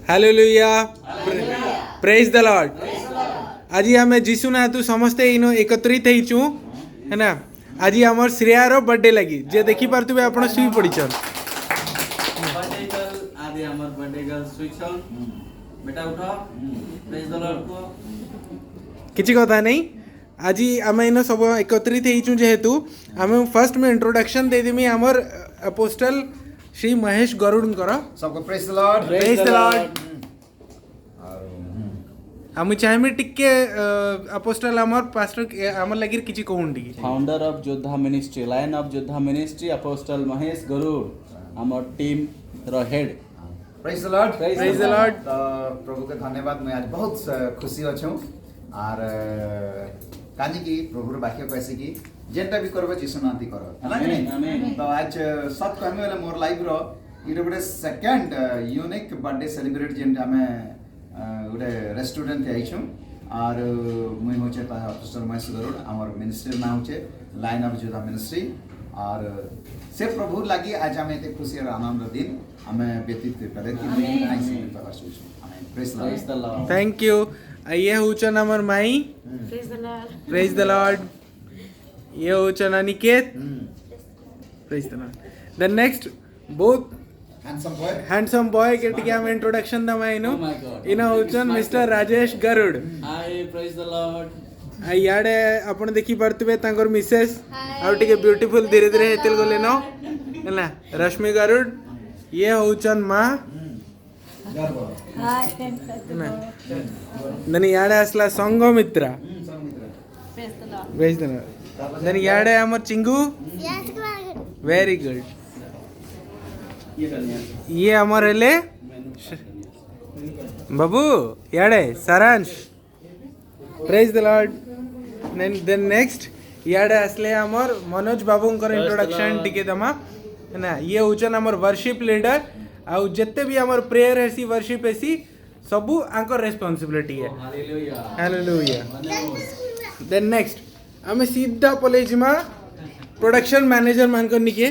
Hallelujah praise the Lord. आज आम जीशु ना तू समस्ते इन एकत्रित होइचु है ना। आज आमर श्रेया रो बर्थडे लगी जे देखि पारतुबे आपण सुई पड़ीछन। बर्थडे गर्ल आज हमर बर्थडे गर्ल सुइछन बेटा उठो प्रेज द लॉर्ड को किछि कथा नहीं। आज आम इन सब एकत्रित होइचु जेहेतु आम फर्स्ट में इंट्रोडक्शन दे देमी आमर अपोस्टल श्री महेश गरुड़कर सबको praise the Lord. Praise the Lord. हम चाहे टिके अपोस्टल आमर पास्टर आमर लगी किछि कहून टिके। Founder of Jodha ministry line of Jodha ministry apostle Mahesh Garud आमर टीम रो head. Praise the Lord. Praise the Lord. प्रभु के धन्यवाद। मैं आज बहुत खुशी अच्छू और काजी की प्रभु रो वाक्य कैसे की जेंटा भी करबे जीसु नांती करो है ना कि नहीं। तो आज सब कहमे वाला मोर लाइफ रो इरे बडे सेकंड यूनिक बर्थडे सेलिब्रेट जेंटा में गोटे रेस्टोरेंट आइछू और मुई होचे अपोस्टल महेश गरुड़ हमर मिनिस्ट्री नाम होचे लाइन ऑफ जोधा मिनिस्ट्री और से प्रभु लगी आज हमें एते खुशी और आनंद दिन हमें व्यतीत करे कि मैं आई से प्रकाश होछु। Amen. Praise the Lord. Thank you. ये होचन हमर माई praise the Lord. Praise the Lord. ये होचन Aniket praise the Lord. The next both handsome boy के टिके हम इंट्रोडक्शन दमा इनो Oh my God. इना होचन mister Rajesh Garud. Hi praise the Lord. आ याडे आपण देखि परतबे तांकर मिसेस आ टिके ब्यूटीफुल धीरे धीरे हेतिल गले नो हैला रश्मि गरुड़। ये होचन मां हाय दनी याडे असला Sanghamitra praise the Lord. Praise the Lord. दनी याडे हमर चिंगू वेरी गुड। ये हमर हेले बाबू याडे Saransh praise the Lord. Then next याडे असले हमर मनोज बाबूंकर इंट्रोडक्शन टिके दमा है ना। ये होचन हमर वर्शिप लीडर आउ जत्ते भी हमर प्रेयर हेसी वर्शिप हेसी सबु आंकर रिस्पांसिबिलिटी है। Hallelujah hallelujah. देन नेक्स्ट हमें सीधा पलेजिमा प्रोडक्शन मैनेजर मान कर निके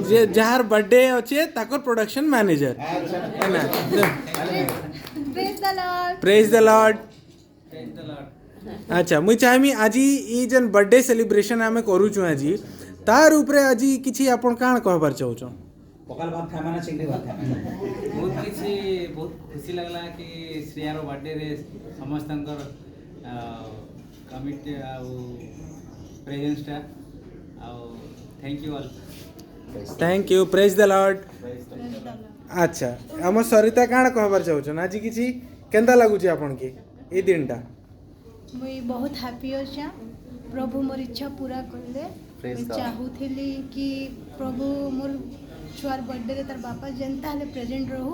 जे जहार बर्थडे अच्छे ताकर प्रोडक्शन मैनेजर है ना। Praise the Lord. Praise the Lord. अच्छा मुई चाहमी आज ई जन बर्थडे सेलिब्रेशन आमे करूछु आज तार ऊपर आज किछि आपण काण कहबार चाहूछो। पकाल भात खाए माने चिंगड़ी भात खाए माने बहुत किसी बहुत खुशी लगला कि श्रेयार बर्थडे रे समस्तंकर कमिटी आउ प्रेजेंसटा आउ thank you all. Thank you praise the Lord. अच्छा हम सरिता काण कहबार चाहूछन आज किछि केंता लागुछि आपण के ए दिनटा। मुई बहुत हैप्पी अच्छा प्रभु मोर इच्छा पूरा करले। मैं चाहूली कि प्रभु मोर छुआर बर्थडे रे तार बापा जनता हले प्रेजेंट रहू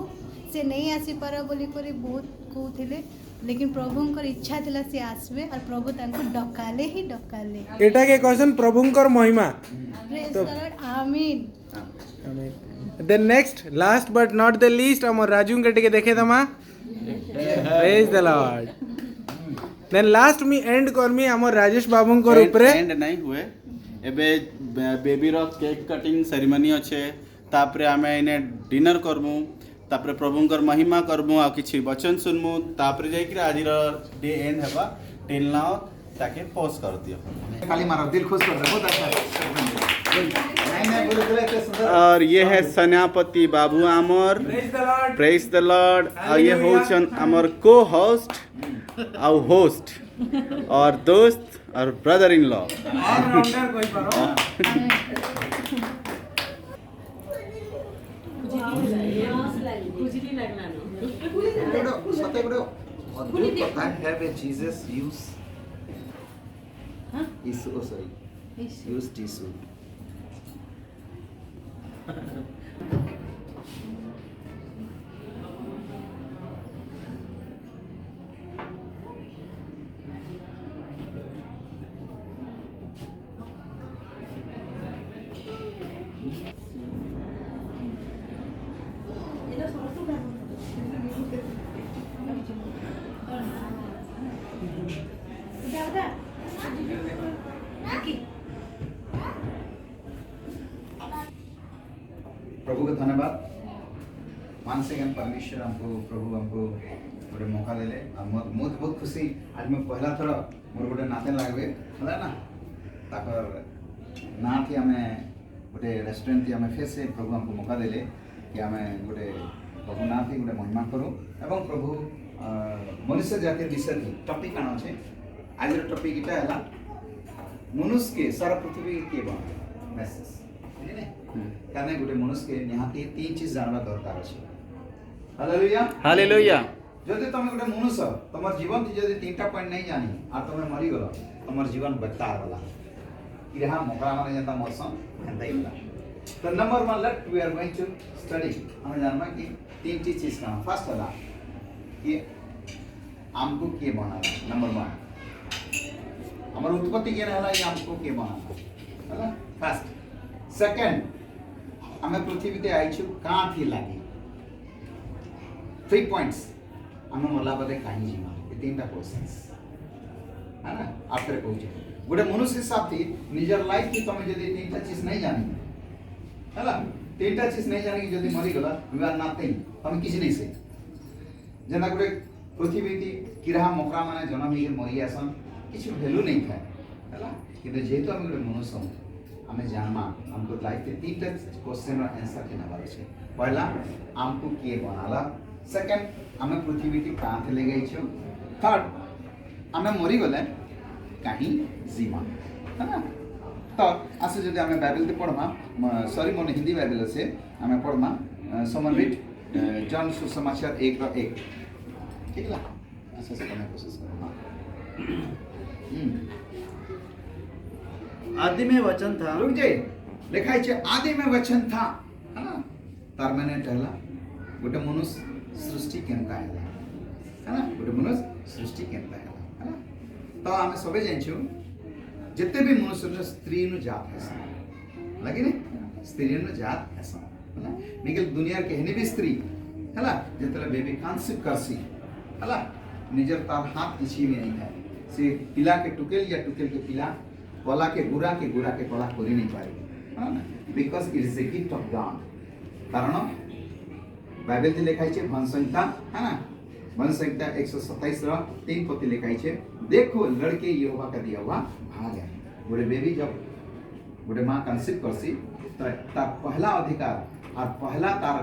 से नहीं आसी पारा बोली करी बहुत कहूथिले लेकिन प्रभुंकर इच्छा थिला से आसबे और प्रभु तांको डकाले ही डकाले। एटा के क्वेश्चन प्रभुंकर महिमा। Praise the Lord. Amen. Amen. Then next last but not the least हमर राजू के टिके देखे दमा praise the Lord. Then last मी एंड करमी हमर राजेश बाबू को ऊपर एंड नहीं हुए एबे बेबी रो केक कटिंग सेरेमनी अच्छे तापरे आमे इने डिनर करमु तापरे प्रभुंकर महिमा करमु आ किछि वचन सुनमु तापरे जाई कि आज रो डे एंड हेबा टिल नाउ ताके पोस्ट कर दियो। खाली मारो दिल खुश कर दे। बहुत अच्छा नहीं बोले बोले इतने सुंदर। और ये है सन्यापति बाबू आमर प्रेज द लॉर्ड। और ये होचन आमर को होस्ट और होस्ट और दोस्त और ब्रदर इन लॉ। सते गुडो अद्भुत कथा have a Jesus use Yeshu ओ सॉरी यूज यीशु। प्रभु का धन्यवाद। वंस अगेन परमेश्वर हमको प्रभु हमको गोटे मौका देले और मुझे बहुत खुशी आज मैं पहला थर मोर गोटे नाते लागबे होला ना ताकर ना थी हमें गोटे रेस्टोरेंट थी हमें फिर से प्रभु हमको मौका देले कि हमें गोटे प्रभु ना थी गोटे महिमा करूँ एवं प्रभु मनुष्य जातिर विषय टपिक काना छे आज टपिक इटा है मनुष्य के सारा पृथ्वी के बना मैसेज कारण गोटे मनुष्य के निहाती 3 चीज जानवा दरकार अछि हालेलुया हालेलुया जदि तुम गोटे मनुष्य तुम जीवन थी जदि 3टा पॉइंट नहीं जानी आ तुम मरी गलो तुम जीवन बेकार वाला कि रहा मोकरा माने जता मौसम हेंदा इला तो number 1 let we are going to study हमें जानवा कि 3 चीज का फर्स्ट वाला कि हमको के बनाला नंबर 1 हमर उत्पत्ति के रहला ये हमको के बनाला होला फर्स्ट सेकंड हमें पृथ्वी ते आइछु का थी लागी 3 पॉइंट्स हमें मला बदे काहे जीवा ये 3टा क्वेश्चंस है ना आफ्टर कहूचे गोटे मनुष्य हिसाब थी निजर लाइफ की तुम जदी 3टा चीज नहीं जानी हैला 3टा चीज नहीं जानी कि जदी मरी गला यू आर नथिंग तुम किछ नहीं से जना गोटे पृथ्वी थी किरहा मकरा माने जन्म ही मरी आसन किछ वैल्यू नहीं था हैला किंतु जेहेतु हम गोटे मनुष्य हमें जानमा हमको लाइफ के 3टा क्वेश्चन और आंसर के नबार छे पहला हमको के बनाला सेकंड हमें पृथ्वी की कहां थे ले गई छो थर्ड हमें मरी गले कहीं जीवा है ना तो आसे जदि हमें बाइबल ते पढ़मा सॉरी मोने हिंदी बाइबल से हमें पढ़मा समन रीड जॉन सुसमाचार 1:1 ठीक ला ऐसे से करने कोशिश करना आदि में वचन था रुक जाए लिखाई छे आदि में वचन था है ना तार मैंने कहला गोटे मनुष्य सृष्टि केनता है ना गोटे मनुष्य सृष्टि केनता है ना तो आमे सबे जानछु जते भी मनुष्य न स्त्री नु जात है लगे ने स्त्री नु जात है है निकल दुनिया के हने भी स्त्री है ना जतले बेबी कॉन्सेप्ट करसी है ना निजर तार हाथ किछि में नहीं है से पिला के टुकेल या टुकेल के पिला कला के गुरा कला करी नहीं पारे है ना because it is a gift of God कारण बाइबल ते लिखाई छे जनसंख्या है ना जनसंख्या 127 रा 3 पति लिखाई छे देखो लड़के यहोवा का दिया हुआ भाग है गोटे बेबी जब गोटे मां कंसीव करसी तो तार पहला अधिकार और पहला तार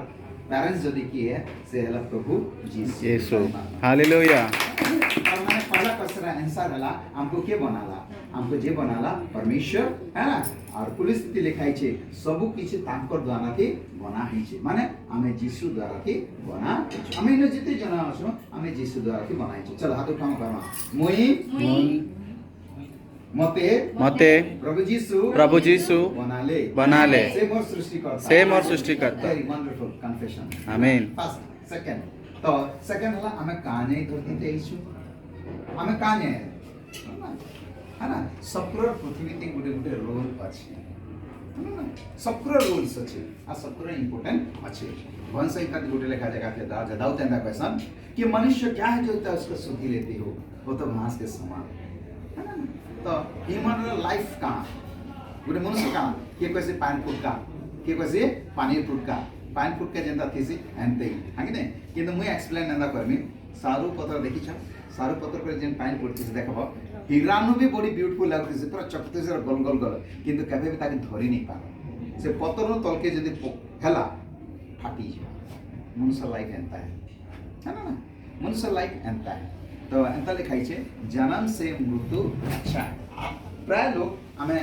पेरेंट्स जदी की है से हला प्रभु यीशु हालेलुया और मैंने पहला क्वेश्चन आंसर हला हमको के बनाला हमको जे बनाला परमेश्वर है ना और पुलिस स्थिति लिखाई छे सब किछि तांकर द्वारा थी बना ही छे माने हमें यीशु द्वारा थी बना हमें न जिते जना आछो हमें यीशु द्वारा थी बनाई छे चल हाथ उठाओ करमा मुई मते प्रभु यीशु बनाले से मोर सृष्टिकर्ता वेरी वंडरफुल कन्फेशन आमीन फर्स्ट सेकंड तो सेकंड हला हमें काने धरती ते यीशु हमें काने है ना सबकर पृथ्वी ते गुटे गुटे रोल अछि सबकर रोल्स अछि आ सबकर इंपोर्टेंट अछि वंश एक गुटे लेखा जगह पे दाऊ तेंदा क्वेश्चन कि मनुष्य क्या है जो उसका सुधी लेती हो वो तो घास के समान है ना तो ह्यूमन लाइफ का गुटे मनुष्य का के कैसे पानी फुटका के कैसे पानी फुटका पानी फुटका जेंदा थीसी एंते हां कि नै किंतु मुई एक्सप्लेन नंदा करमी सारू पत्र देखि छ सारू पत्र पर जेन पानी फुटती देखबो हिरानु भी बड़ी ब्यूटीफुल लागती से पूरा चकते से गोल गोल गोल किंतु कभी भी ताके धरी नहीं पारो से पत्र नो तलके जदी हेला फाटी जा मनुष्य लाइक एंता है ना मनुष्य लाइक एंता है तो एंता लिखाई छे जन्म से मृत्यु अच्छा है प्राय लोग हमें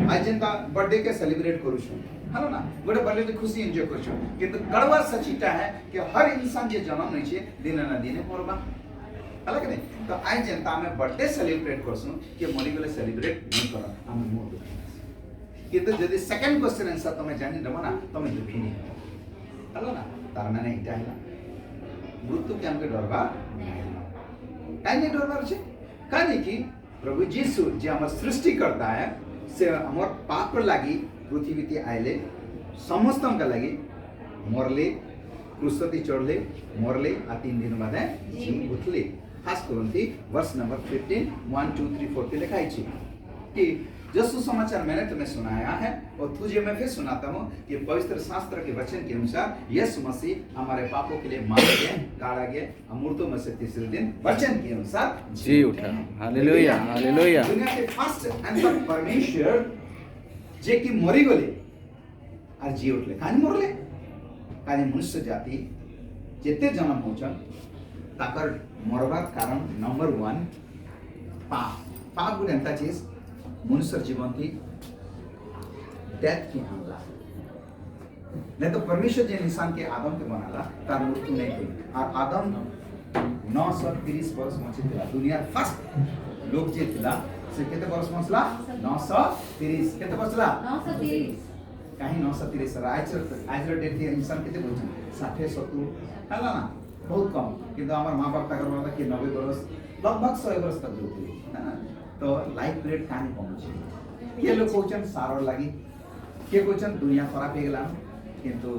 आज जेंता बर्थडे के सेलिब्रेट करू छु हलो ना गोटे बर्थडे खुशी एंजॉय करू छु किंतु गड़बड़ सचिता है कि हर इंसान जे जन्म नै छे दिन ना दिन परबा अलग नहीं तो आज जनता हमें बर्थडे सेलिब्रेट करसु कि मरी गले सेलिब्रेट नहीं कर हम मोर किंतु यदि सेकंड क्वेश्चन आंसर तमे जानि दबो ना तमे दुखी नहीं हलो ना तार माने इटा है मृत्यु के हमके डरबा काहे नहीं डरबा छै काहे कि प्रभु यीशु जे हमर सृष्टि करता है से हमर पाप लागि पृथ्वी ते आइले समस्तम का लागि मरले क्रूसती चढ़ले मरले आ 3 दिन बाद जी उठले खास करंती वर्ष नंबर 15 1 2 3 4 पे लिखाई छी कि जो सुसमाचार मैंने तुम्हें सुनाया है और तुझे मैं फिर सुनाता हूँ कि पवित्र शास्त्र के वचन के अनुसार यीशु मसीह हमारे पापों के लिए मारे गए, गाड़ा गए, अमूर्तों में से तीसरे दिन वचन के अनुसार जी उठा। Hallelujah, hallelujah. दुनिया के फर्स्ट एंड परमेश्वर जे कि मरी गले और जी उठले कानी मरले कानी मनुष्य जाति जेते जन्म होचन ताकर मरबार कारण नंबर 1 पाप गुड एंता चीज मनुष्य जीवन की डेथ की हमला नहीं तो परमेश्वर जे इंसान के आदम के बनाला तार मृत्यु नहीं हुई और आदम 930 वर्ष मचे थिला दुनिया फर्स्ट लोग जे थिला से केते वर्ष मचला 930 केते बचला 930 कहीं 930 आज डेट के इंसान केते बोझ 60 70 हला ना बहुत कम किंतु हमार माँ बाप तक बोला कि 90 वर्ष लगभग 100 वर्ष तक जोती है तो लाइफ पीरियड कहानी पहुंचे ये लोग क्वेश्चन सारो लगी के क्वेश्चन दुनिया खराब हो गला किंतु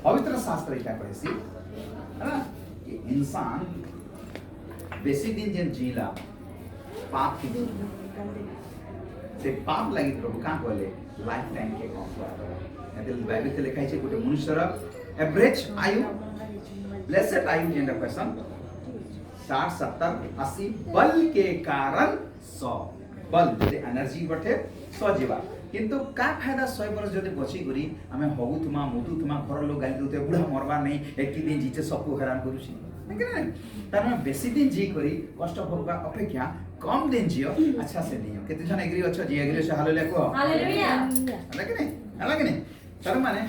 पवित्र शास्त्र क्या कहे सी है ना कि इंसान बेसी दिन जन जीला पाप की से पाप लगी प्रभु का बोले लाइफ टाइम के कम हुआ है बाइबल में लिखा है गोटे मनुष्यर एवरेज आयु ब्लेसेड आयु जेंडर क्वेश्चन 60 70 80 बल के कारण 100 बल जदि एनर्जी बटे 100 जीवा किंतु का फायदा 100 वर्ष जदि बची करी हमें हगुथमा मुतुथमा घर लोग गाली देते बुढ़ा मरबा नहीं एक दिन जीते सबको हैरान करूछी नहीं तार में बेसी दिन जी करी कष्ट भोगवा अपेक्षा कम दिन जियो अच्छा से नहीं हो कितने जन एग्री अच्छा जी एग्री से हालेलुया को हालेलुया अलग नहीं तार माने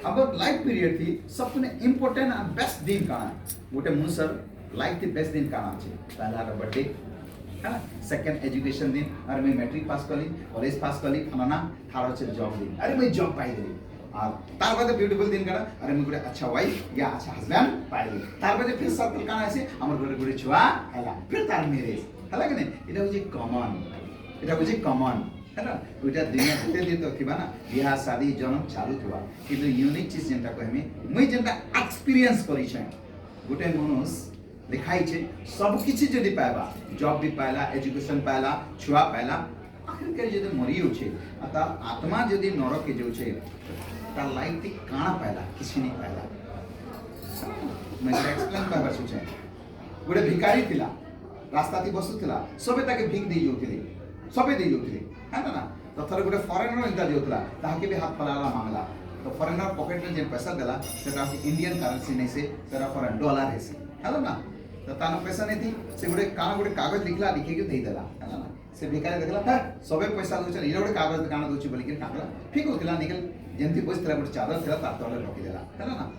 अब लाइफ पीरियड थी सबने इंपोर्टेंट एंड बेस्ट दिन काना गोटे मनुष्य लाइफ थी बेस्ट दिन काना छे पहला रो बर्थडे है ना सेकंड एजुकेशन दिन अरे मैं मैट्रिक पास कली कॉलेज पास कली फलाना थारो छे जॉब दिन अरे मैं जॉब पाई देली और तार बाद ब्यूटीफुल दिन काना अरे मैं गोटे अच्छा वाइफ या अच्छा हस्बैंड पाइली तार बाद फिर सर्कल काना आसे हमर गोटे गोटे छुआ हैला फिर तार मैरिज हैला कि नहीं इटा होजे कॉमन है ना ओटा दुनिया जिते दिन तो थिबा ना बियाह शादी जन्म चालू थवा किंतु यूनिक चीज जेंटा कहमे मुई जेंटा एक्सपीरियंस करी छै गोटे मनुष्य देखाई छे सब किछि जदि पाएबा जॉब भी पाइला एजुकेशन पाइला छुआ पाइला आखिर के जदि मरी होछे अता आत्मा जदि नरक के जो छे ता लाइफ ती काना पाइला किछि नहीं पाइला मैं एक्सप्लेन करबा सोचे गोटे भिखारी थिला रास्ता ती बसु थिला सबे ताके भीख देई जोथिले सबे देई जोथिले है ना तो थरे गोटे फॉरेनर इंता जोतला ताके भी हाथ फलाला मांगला तो फॉरेनर पॉकेट में जे पैसा देला सेटा इंडियन करेंसी नहीं से सेटा फॉरेन डॉलर है हेलो ना तो तानो पैसा नहीं थी से गोटे कागज लिखला लिखे के देई देला है ना से भिखारी देखला है सबे पैसा दोछ इरे गोटे कागज काना दोछ बोली के कागला ठीक होतिला निकल जेंती बसतला गोटे चादर थिला ता तले रखी देला है ना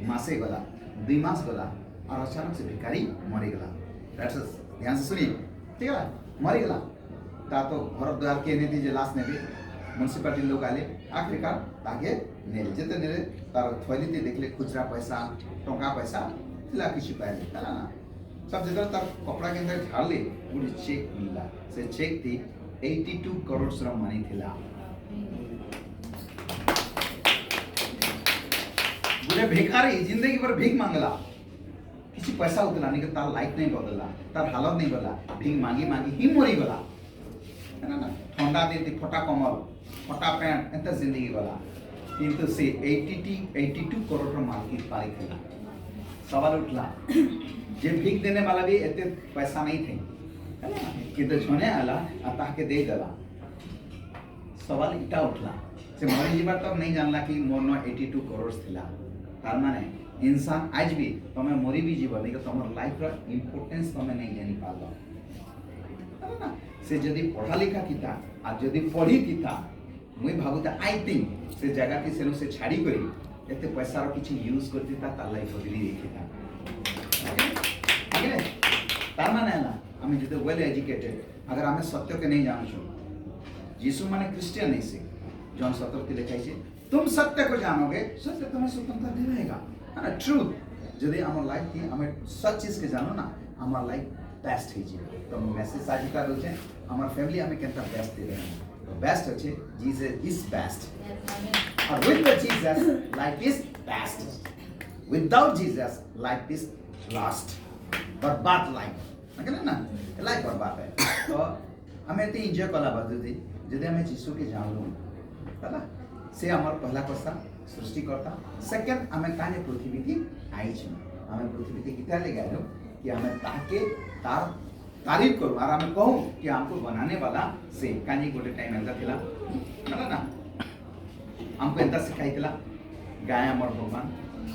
मासे गला 2 मास गला और अचानक से भिखारी मरी गला दैट्स ध्यान से सुनिए ठीक है मरी गला ता तो घर द्वार के नहीं जे लाश नेबे म्युनिसिपालिटी लोग आले आखिरकार ताके नेले जेते नेले तार थैलीते देखले खुचरा पैसा टंका पैसा थिला किछि पाइले है ना सब जगह तार कपड़ा के अंदर ढाले पूरी चेक मिला से चेक थी 82 करोड़ श्रम मनी थिला बुरे भिखारी जिंदगी भर भीख मांगला किसी पैसा उतला नहीं तार लाइफ नहीं बदलला तार हालत नहीं बदला भीख मांगी मांगी ही मरी गला है ना ठंडा देती फटा कमल फटा पैंट एंत जिंदगी वाला किंतु से 82 करोड़ रो मार्केट पाई थिला सवाल उठला जे भीख देने वाला भी एते पैसा नहीं थे है ना किंतु छोने आला आता के दे देला सवाल इटा उठला से मरी जीवा तब नहीं जानला कि मोर न 82 करोड़ थिला तार माने इंसान आज भी तमे मरी भी जीवा नहीं तमर लाइफ रो इंपोर्टेंस तमे नहीं जानि पालो है ना से जदि पढ़ा लिखा किता आ जदि पढ़ी किता मुई भाबुता आई थिंक से जगह की सेनु से छाड़ी करी एते पैसा रो किछि यूज करती ता लाइफ बदली देखिता आगे तार माने ना हमें जदि वेल एजुकेटेड अगर हमें सत्य के नहीं जानछो यीशु माने क्रिश्चियन नहीं से जॉन 17 के लिखाई छे तुम सत्य को जानोगे सत्य तुम्हें स्वतंत्रता दे रहेगा है ना ट्रूथ जदि हमर लाइफ की हमें सच चीज के जानो ना हमर लाइफ बेस्ट है जी तो मैसेज आज का दोचे हमार फैमिली हमें केंता बेस्ट दे रहे हैं तो बेस्ट अच्छे जीसस इज बेस्ट और with the Jesus life is best without Jesus life is last बर्बाद लाइफ ना ना लाइफ बर्बाद है तो आम एत एंजॉय कला बाद जदि आम जीशु के जानलु है से आमर पहला कसा सृष्टिकर्ता सेकेंड आम काने पृथ्वी की आईछु आम पृथ्वी के किता ले गए कि आम ताके तार तारीफ करूँ और आम कहूँ कि हमको बनाने वाला से कानी गोटे टाइम एंता थिला है ना हमको एंता सिखाई थिला गाय आमर भगवान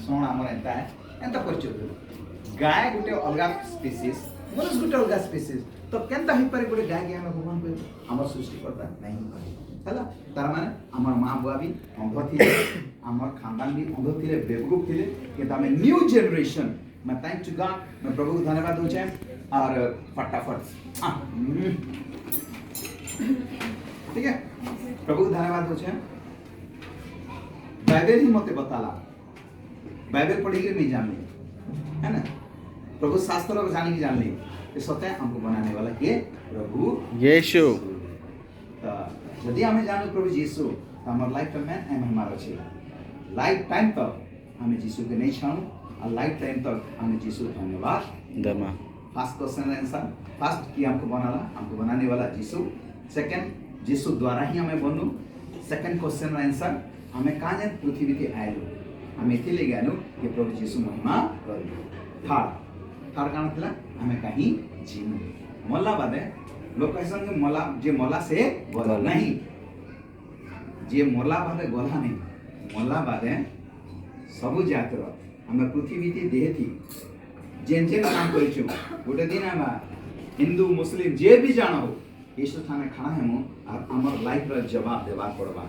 सोण आमर एंता है एंता परिचय गाय गोटे अलग स्पीसीज मनुष्य गोटे अलग स्पीसीज तो केनता ही पारे गोटे गाय के आम भगवान को आमर सृष्टिकर्ता नहीं है तार माने आमर माँ बुआ भी अंध थे आमर खानदान भी अंध थे बेवकूफ थे कि आम न्यू जनरेशन मैं थैंक टू गॉड मैं प्रभु को धन्यवाद दूचे और फटाफट ठीक है प्रभु को धन्यवाद दूचे बाइबल ही मते बताला बाइबल पढ़ी के नहीं जान ली है ना प्रभु शास्त्र जाने की जान ली ये सत्य हमको बनाने वाला के प्रभु यीशु यदि हमें जानो प्रभु यीशु तो हमार लाइफ टाइम में एम हमारा छे लाइफ टाइम तक हमें यीशु के नहीं छाणु और लाइफ टाइम तक हमें यीशु धन्यवाद दमा फर्स्ट क्वेश्चन आंसर फर्स्ट की हमको बनाला हमको बनाने वाला यीशु सेकंड यीशु द्वारा ही हमें बनू सेकंड क्वेश्चन आंसर हमें कहाँ जाए पृथ्वी के आयलु हमें इतने ले गए कि प्रभु यीशु महिमा करू थर्ड कारण थिला हमें कहीं जीनु मल्ला बादे लोग कहसन कि मला जे मला से गला नहीं जे मला बादे गला नहीं मला बादे सबु जातर हमें पृथ्वी की देह थी जेन जेन काम करिछु गोटे दिन हम हिंदू मुस्लिम जे भी जानो यीशु थाने खाना है मो और हमर लाइफ रा जवाब देवा पड़बा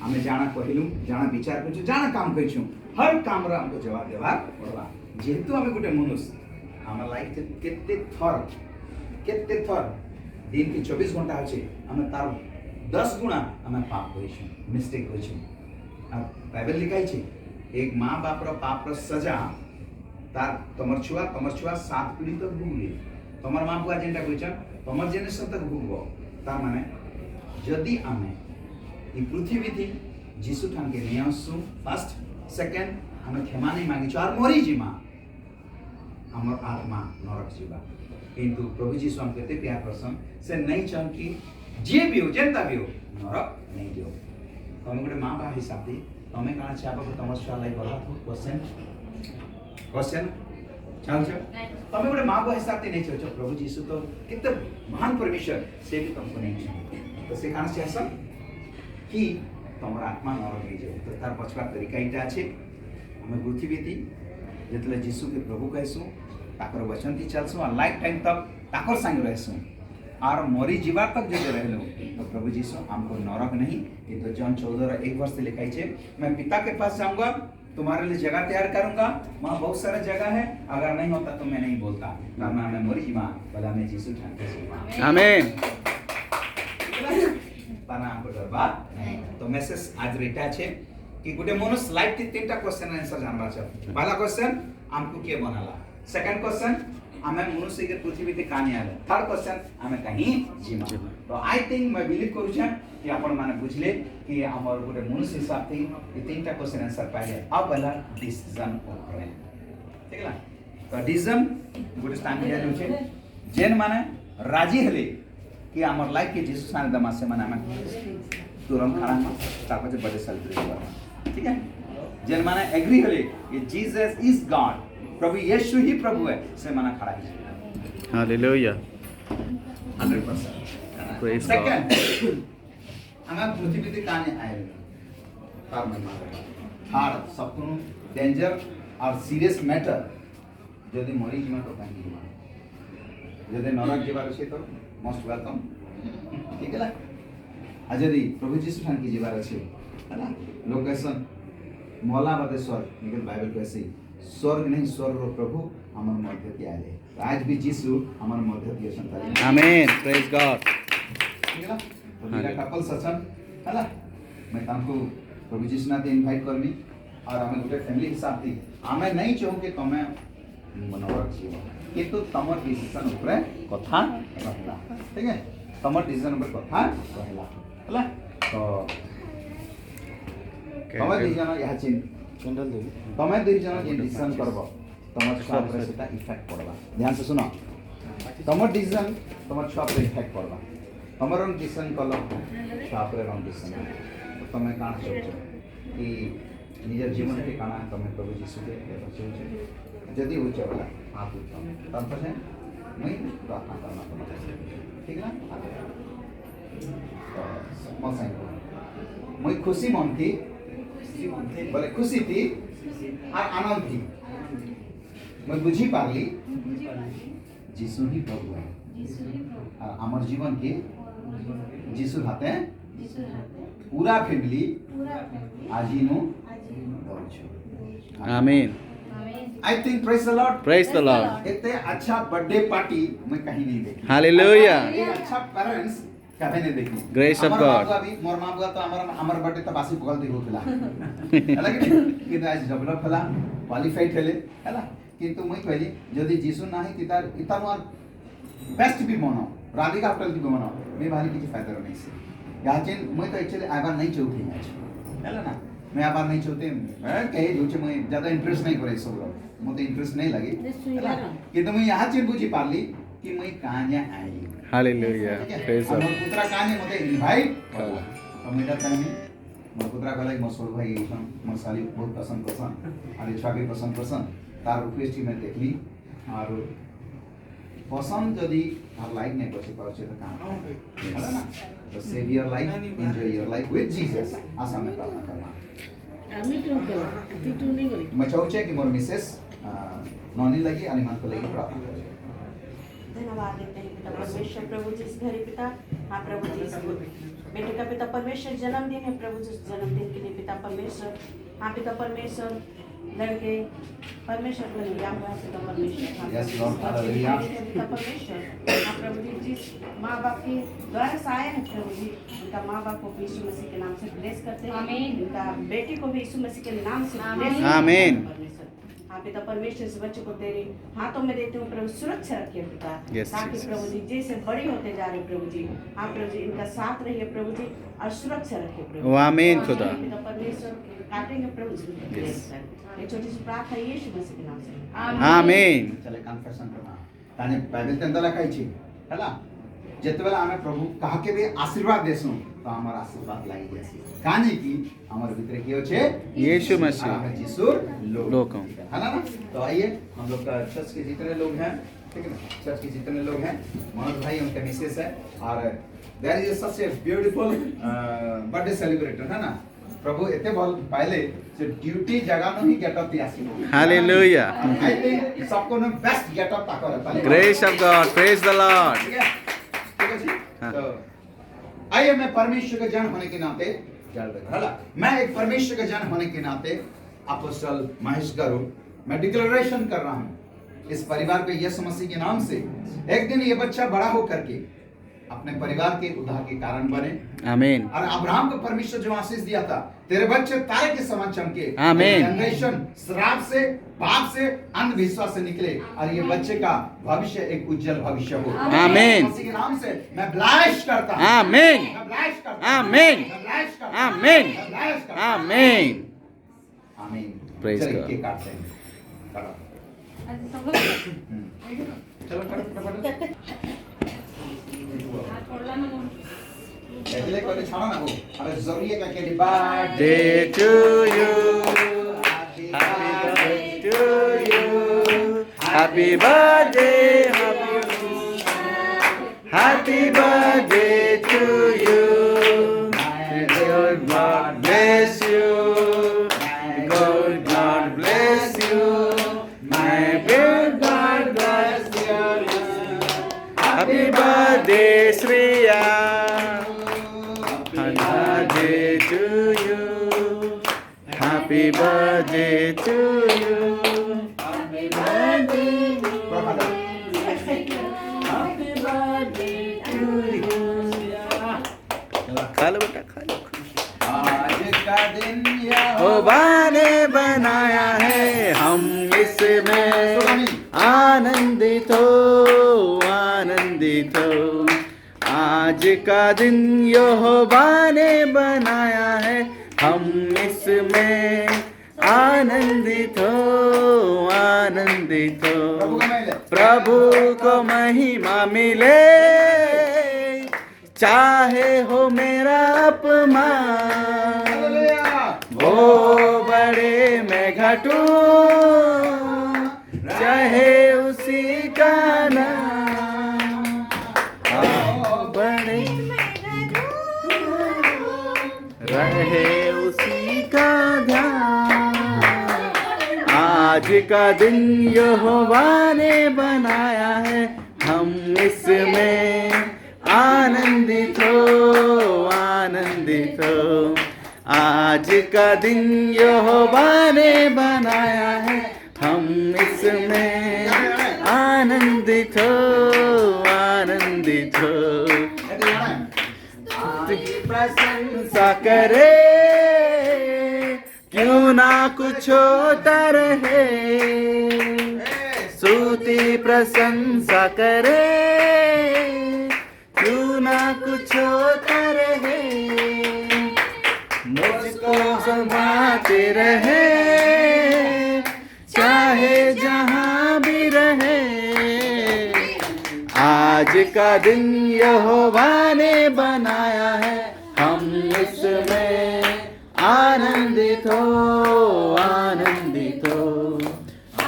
हमें जाना कहलु जाना विचार करिछु जाना काम करिछु हर काम रा हमको जवाब देवा पड़बा जेहेतु हमें गोटे मनुष्य हमर लाइफ केते थर दिन की 24 घंटा अछि हमें तार 10 गुना हमें पाप करिछु मिस्टेक करिछु अब बाइबल लिखाई छै एक माँ बाप रा पाप रा सजा तार तमर छुआ 7 पीढ़ी तक भोगले तमर माँ बुआ जेनटा कहिछ तमर जेनेरेशन तक भोगबो तार माने जदि आमे ई पृथ्वी थी जीसु ठान के नहीं आसु फर्स्ट सेकंड हमें क्षमा नहीं मांगी और मरी जीमा हमर आत्मा नरक जीवा किंतु प्रभु जीसु हम केते प्यार करसन से नहीं चाहन कि जे भी हो जनता भी हो नरक नहीं दियो तमे गोटे माँ बा हिसाब दे तमे काना चाहबो कि तमर छुआ लाई गला तो क्वेश्चन चाल छ तमे गोटे माँ बा हिसाब दे नहीं छ प्रभु जीसु तो कितने महान परमेश्वर से भी तुमको नहीं छ तो से काना चाहसन कि तमर आत्मा नरक नहीं जाए तो तार पछवा तरीका इटा अछि हमें पृथ्वी थी जितले जीसु के प्रभु कहसु ताकर वचन थी चलसु और लाइफ टाइम तक ताकर संग रहसु और मरी जीवा तक जब रहलो तो प्रभु जीसु हमको नरक नहीं ये तो जॉन 14:1 से लिखाई छे मैं पिता के पास जाऊंगा तुम्हारे लिए जगह तैयार करूंगा वहां बहुत सारा जगह है अगर नहीं होता तो मैं नहीं बोलता ना मैं मरी जीवा भला मैं जीसु ठाके सु आमेन ताना हमको डरबा तो मैसेज आज रेटा छे कि गुटे मनुष्य लाइफ के तीनटा क्वेश्चन आंसर जानबा छ पहला क्वेश्चन हमको के बनाला सेकंड क्वेश्चन हमें मनुष्य के पृथ्वी पे कहानी आले थर्ड क्वेश्चन हमें कहीं जीमा तो आई थिंक मैं बिलीव करू छ कि अपन माने बुझले कि हमर गुटे मनुष्य हिसाब से ये तीनटा क्वेश्चन आंसर पाइले अब वाला डिसीजन ओपरे ठीक है तो डिसीजन गुटे स्थान दिया छै जेन माने राजी हले कि हमर लाइफ के जीसस साने दमा से माने हम तुरंत खड़ा हम तापर जे बर्थडे सेलिब्रेट करना ठीक है जेन माने एग्री हले कि जीसस इज गॉड प्रभु यीशु ही प्रभु है से माना खड़ा है हालेलुया 100% Praise सेकंड हमें पृथ्वी पे काने आए तार में मारे हार सबको डेंजर और सीरियस मैटर यदि मरी जीवा तो काहे जीवा यदि नरक जीवा रछे तो मोस्ट वेलकम ठीक है ना आज यदि प्रभु यीशु ठान की जीवा रछे है ना लोकेशन मोला बदे स्वर्ग निकल बाइबल को ऐसे स्वर्ग नहीं स्वर्ग रो प्रभु हमर मध्य के आले आज भी यीशु हमर मध्य के संतान आमेन प्रेज गॉड ठीक है ना तो मेरा कपल सत्संग है ना मैं तुमको प्रभु यीशु नाते इनवाइट करनी और हमें गोटे फैमिली हिसाब थी हमें नहीं चाहूँ कि तुम्हें मनोरक जीव किंतु तमर डिसीजन ऊपर कथा रहला ठीक है तमर डिसीजन ऊपर कथा रहला हला तो तमर डिसीजन या चिन कैंडल दे तमें दुई जन जे डिसीजन करबो तमर छुआ पर सेटा इफेक्ट पड़बा ध्यान से सुनो तमर डिसीजन तमर छुआ पर इफेक्ट पड़बा हमर रंग किसन कलम तापर रंग किसन तमे काण सोच कि निज जीवन के काण तमे प्रभु यीशु के बचाऊ जदि हो चला हाथ उठाओ तब से मैं प्रार्थना करना पड़ेगा ठीक ना मसाई मैं खुशी मन थी बोले खुशी थी और आनंद थी मैं बुझी पारली जीसु ही प्रभु है और हमार जीवन के जीसु हाथे पूरा फैमिली आज ही नो आमीन I think praise the Lord praise the Lord इतने अच्छा बर्थडे पार्टी मैं कहीं नहीं देखी हालेलुया एक अच्छा पेरेंट्स कभी नहीं देखी Grace of हमार God. बाबू अभी मोर मां बुआ तो हमार बर्थडे तो बासी पकड़ दी होतला हला कि आज डेवलप हला क्वालिफाइड हेले हला किंतु मैं कहली यदि जीसु नाही तितार इतार बेस्ट भी मनो राधिका होटल की भी मनो मैं भारी किसी फायदा नहीं से याचेन मैं तो एक्चुअली आबार नहीं चाहती आज हला ना मैं आबार नहीं चाहते मैं कहे जो छे मैं ज्यादा इंटरेस्ट नहीं करे सब लोग मुझे इंटरेस्ट नहीं लगी हला किंतु मैं यहाँ चीज बुझी पारली कि मैं कहां आई hallelujah praise the more Lord पुत्रा कहानी मते इनवाइट कला तो मेरा कहानी मोर पुत्रा कहला कि मोर सोल भाई एकदम मोर साली बहुत पसंद और छुआ भी पसंद तार रिक्वेस्ट मैं देखली और पसंद यदि आप लाइक नहीं कर पाछे तो कहां है ना तो save your life enjoy your life with Jesus आशा में प्रार्थना करना আমি তো তুই नहीं करी मैं चाहूँ कि मोर मिसेस नॉनी लगी अनिमान को लगी प्रार्थना करें धन्यवाद देते हैं पिता परमेश्वर प्रभु जी इस घड़ी पिता हाँ प्रभु जी इस बेटे का पिता परमेश्वर जन्मदिन है प्रभु जी जन्मदिन के लिए पिता परमेश्वर हाँ पिता परमेश्वर लड़के परमेश्वर को लिया हुआ है पिता परमेश्वर हाँ, Yes, Lord, hallelujah. पिता परमेश्वर हाँ प्रभु जी जिस माँ बाप के द्वारा से आए हैं प्रभु जी उनका माँ बाप को यीशु मसीह के नाम से ब्लेस करते हैं आमीन। उनका बेटे को भी यीशु मसीह के नाम से bless आमीन। करते हैं, परमेश्वर हाँ पिता परमेश्वर इस बच्चे को तेरे हाथों में देते हूँ प्रभु सुरक्षा रखिए पिता Yes, ताकि Jesus. प्रभु जी जैसे बड़ी होते जा रहे प्रभु जी हाँ प्रभु जी इनका साथ रहिए प्रभु जी और सुरक्षा रखिए प्रभु आमीन खुदा पिता परमेश्वर काटेंगे प्रभु जी Yes. ये छोटी सी प्रार्थना यीशु मसीह के नाम से आमीन चले कन्फेशन करना ताने बाइबल के अंदर लिखा छी हैला जेतेबेला हमें प्रभु कहा के भी आशीर्वाद देसु तो हमार आशीर्वाद लागी जासी कानी की हमार भीतर की हो छे यीशु मसीह। हमें जीसु लोकम। है ना तो आइए हम लोग का चर्च के जितने लोग हैं ठीक है ना चर्च के जितने लोग हैं मनोज भाई उनका मिसेस है और there is such a beautiful birthday celebrator है ना प्रभु एते बोल पहले जो ड्यूटी जगह में ही गेटअप दिया सी हालेलुया आई थिंक सबको ने बेस्ट गेटअप ताको रहता grace of God praise the Lord ठीक है ठीक है जी हाँ। तो आइए मैं परमेश्वर के जन होने के नाते हला मैं एक परमेश्वर के जन होने के नाते अपोस्टल महेश गारू मैं डिक्लेरेशन कर रहा हूं इस परिवार पे यीशु मसीह के नाम से एक दिन ये बच्चा बड़ा हो करके अपने परिवार के उद्धार के कारण बने आमीन और अब्राहम को परमेश्वर जो आशीष दिया था तेरे बच्चे तारे के समान चमके आमीन। जनरेशन श्राप से पाप से अंधविश्वास से निकले और ये बच्चे का भविष्य एक उज्जवल भविष्य हो आमीन। मसीह के नाम से मैं ब्लेस करता हूं आमीन। मैं ब्लेस करता हूं आमीन। मैं ब्लेस करता हूं आमीन। मैं ब्लेस करता हूं आमीन आमीन Praise चलिए, God. केक काटते हैं चलो चलो फटाफट એટલે કોઈ છાણો ના હો હવે જરૂરી है કે birthday Day to you Happy birthday to you Happy birthday Happy birthday to you May God bless you God bless you May God bless you Happy birthday Sriya Happy birthday to you Happy birthday to you Happy birthday Happy birthday to you खा लो बेटा खा लो आज का दिन यहोवा ने बनाया है हम इसमें आनंदित हो आज का दिन यहोवा ने बनाया है हम इसमें आनंदित हो प्रभु को महिमा मिले चाहे हो मेरा अपमान, वो बड़े मैं घटूं, चाहे उसी का नाम बड़े रहे उसी का ध्यान। आज का दिन यहोवा ने बनाया है, हम इसमें आनंदित हो, आनंदित हो। आज का दिन यहोवा ने बनाया है, हम इसमें आनंदित हो, आनंदित हो। प्रशंसा करे, क्यों ना कुछ होता रहे, स्तुति प्रशंसा करे, क्यों ना कुछ होता रहे, मुझको संभालते रहे, चाहे जहां भी रहे। आज का दिन यहोवा ने बनाया है, हम इसमें आनंदित हो, आनंदित हो।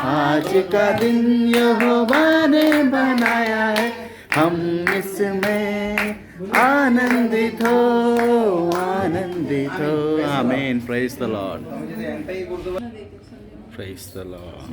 आज का दिन यहोवा ने बनाया है, हम इसमें आनंदित हो, आनंदित हो। आमीन। Praise the Lord, praise the Lord.